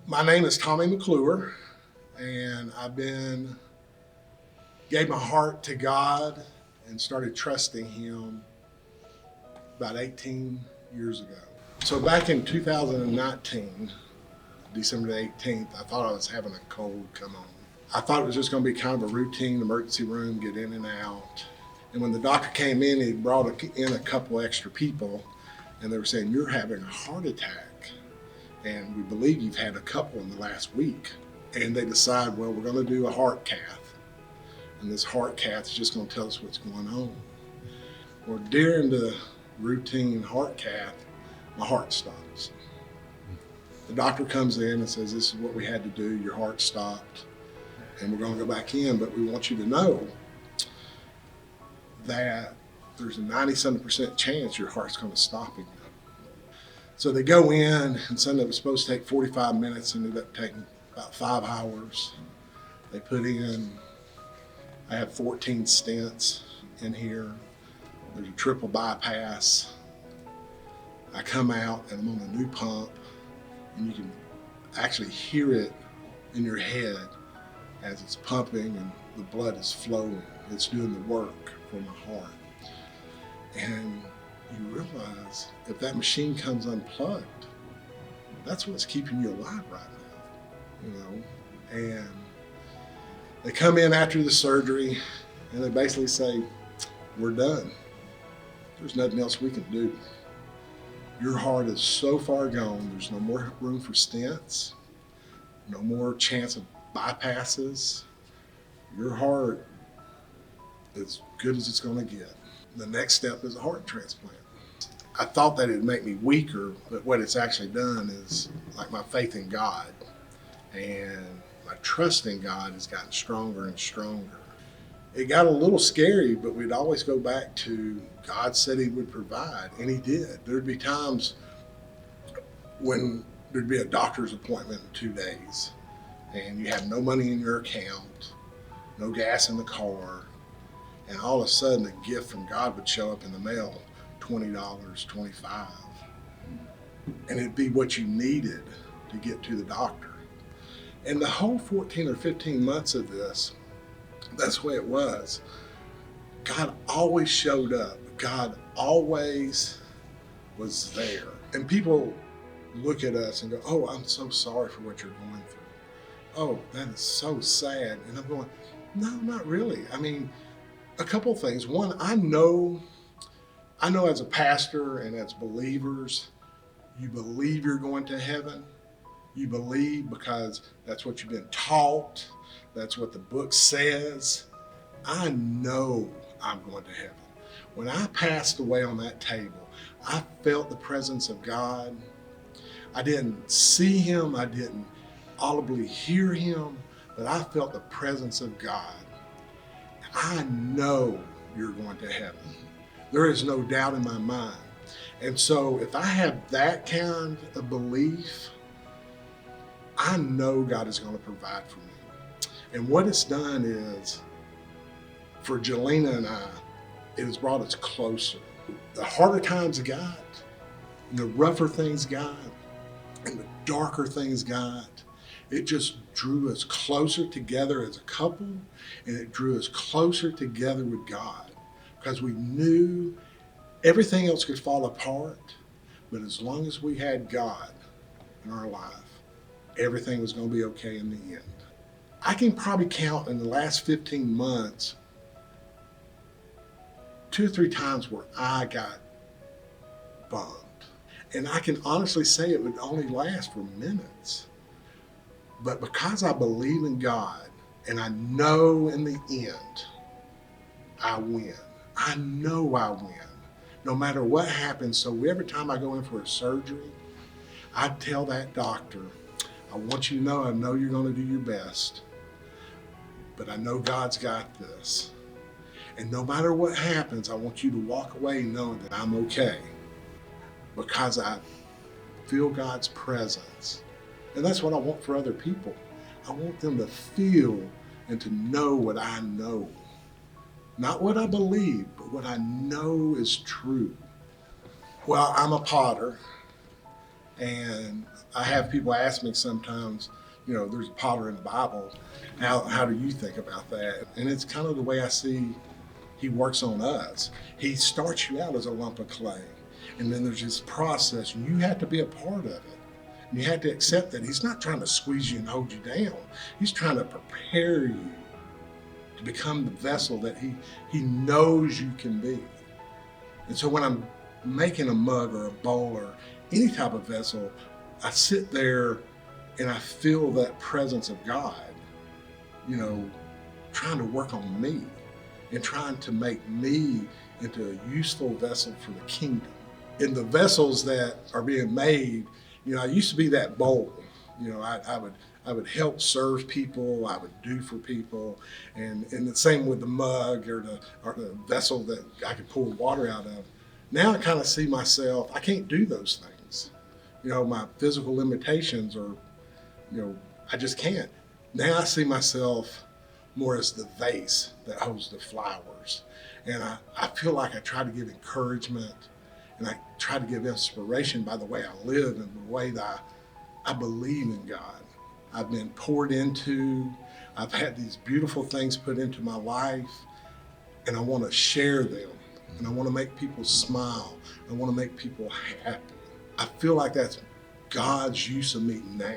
My name is Tommy McClure, and gave my heart to God and started trusting Him about 18 years ago. So back in 2019, December the 18th, I thought I was having a cold come on. I thought it was just going to be kind of a routine emergency room, get in and out. And when the doctor came in, he brought in a couple extra people, and they were saying, "You're having a heart attack, and we believe you've had a couple in the last week." And they decide, well, we're going to do a heart cath, and this heart cath is just going to tell us what's going on. Well, during the routine heart cath, my heart stops. The doctor comes in and says, "This is what we had to do. Your heart stopped, and we're going to go back in, but we want you to know that there's a 97% chance your heart's going to stop again." So they go in, and something that was supposed to take 45 minutes ended up taking about 5 hours. They put in, I have 14 stents in here. There's a triple bypass. I come out and I'm on a new pump, and you can actually hear it in your head as it's pumping and the blood is flowing. It's doing the work for my heart. And you realize if that machine comes unplugged, that's what's keeping you alive right now, And they come in after the surgery and they basically say, "We're done. There's nothing else we can do. Your heart is so far gone, there's no more room for stents, no more chance of bypasses. Your heart is good as it's going to get. The next step is a heart transplant." I thought that it'd make me weaker, but what it's actually done is, like, my faith in God and my trust in God has gotten stronger and stronger. It got a little scary, but we'd always go back to God said He would provide, and He did. There'd be times when there'd be a doctor's appointment in 2 days, and you have no money in your account, no gas in the car, and all of a sudden a gift from God would show up in the mail, $20, $25, and it'd be what you needed to get to the doctor. And the whole 14 or 15 months of this, that's the way it was. God always showed up. God always was there. And people look at us and go, "Oh, I'm so sorry for what you're going through. Oh, that is so sad." And I'm going, no, not really. I mean, a couple things. One, I know as a pastor and as believers, you believe you're going to heaven. You believe because that's what you've been taught. That's what the book says. I know I'm going to heaven. When I passed away on that table, I felt the presence of God. I didn't see Him. I didn't audibly hear Him, but I felt the presence of God. I know you're going to heaven. There is no doubt in my mind. And so if I have that kind of belief, I know God is going to provide for me. And what it's done is, for Jelena and I, it has brought us closer. The harder times got, and the rougher things got, and the darker things got, it just drew us closer together as a couple, and it drew us closer together with God, because we knew everything else could fall apart, but as long as we had God in our life, everything was going to be okay in the end. I can probably count in the last 15 months 2 or 3 times where I got bummed. And I can honestly say it would only last for minutes. But because I believe in God, and I know in the end, I win. I know I win, no matter what happens. So every time I go in for a surgery, I tell that doctor, "I want you to know, I know you're going to do your best, but I know God's got this. And no matter what happens, I want you to walk away knowing that I'm okay, because I feel God's presence." And that's what I want for other people. I want them to feel and to know what I know. Not what I believe, but what I know is true. Well, I'm a potter, And I have people ask me sometimes, there's a potter in the Bible. How do you think about that? And it's kind of the way I see he works on us. He starts you out as a lump of clay, and then there's this process, and you have to be a part of it. And you have to accept that he's not trying to squeeze you and hold you down. He's trying to prepare you to become the vessel that he knows you can be. And so when I'm making a mug or a bowl or any type of vessel, I sit there and I feel that presence of God, trying to work on me and trying to make me into a useful vessel for the kingdom. In the vessels that are being made, I used to be that bowl. I would help serve people, I would do for people, and the same with the mug or the vessel that I could pour water out of. Now I kind of see myself, I can't do those things. My physical limitations are, I just can't. Now I see myself more as the vase that holds the flowers. And I feel like I try to give encouragement and I try to give inspiration by the way I live and the way that I believe in God. I've been poured into, I've had these beautiful things put into my life, and I want to share them. And I want to make people smile. I want to make people happy. I feel like that's God's use of me now.